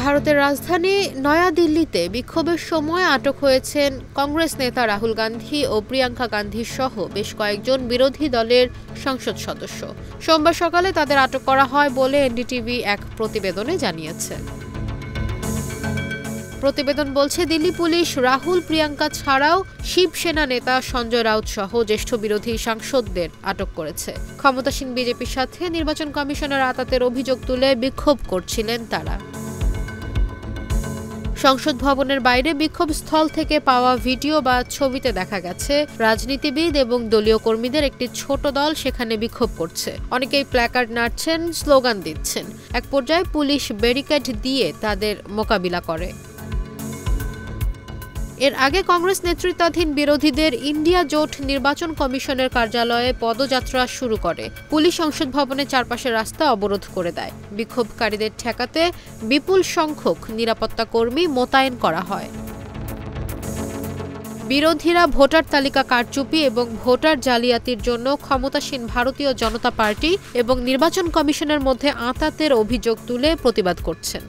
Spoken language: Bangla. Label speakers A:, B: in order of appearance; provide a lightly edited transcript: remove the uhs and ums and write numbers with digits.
A: ভারতের রাজধানী নয়াদিল্লিতে বিক্ষোভের সময় আটক হয়েছেন কংগ্রেস নেতা রাহুল গান্ধী ও প্রিয়াঙ্কা গান্ধী সহ বেশ কয়েকজন বিরোধী দলের সংসদ সদস্য। সোমবার সকালে তাদের আটক করা হয় বলে এনডিটিভি এক প্রতিবেদনে জানিয়েছে। প্রতিবেদন বলছে, দিল্লি পুলিশ রাহুল, প্রিয়াঙ্কা ছাড়াও শিবসেনা নেতা সঞ্জয় রাউত সহ জ্যেষ্ঠ বিরোধী সাংসদদের আটক করেছে। ক্ষমতাসীন বিজেপির সাথে নির্বাচন কমিশনের আঁতাতের অভিযোগ তুলে বিক্ষোভ করছিলেন তারা। সংসদ ভবনের বাইরে বিক্ষোভ স্থল থেকে পাওয়া ভিডিও বা ছবিতে দেখা গেছে রাজনীতিবিদ এবং দলীয় কর্মীদের একটি ছোট দল সেখানে বিক্ষোভ করছে। অনেকেই প্ল্যাকার্ড নাড়ছেন, স্লোগান দিচ্ছেন। এক পর্যায়ে পুলিশ ব্যারিকেড দিয়ে তাদের মোকাবিলা করে। এর আগে কংগ্রেস নেতৃত্বাধীন বিরোধীদের ইন্ডিয়া জোট নির্বাচন কমিশনের কার্যালয়ে পদযাত্রা শুরু করে। পুলিশ সংসদ ভবনের চারপাশের রাস্তা অবরোধ করে দেয়। বিক্ষোভকারীদের ঠেকাতে বিপুল সংখ্যক নিরাপত্তা কর্মী মোতায়েন করা হয়। বিরোধীরা ভোটার তালিকা কারচুপি এবং ভোটার জালিয়াতির জন্য ক্ষমতাসীন ভারতীয় জনতা পার্টি এবং নির্বাচন কমিশনের মধ্যে আঁতাতের অভিযোগ তুলে প্রতিবাদ করছেন।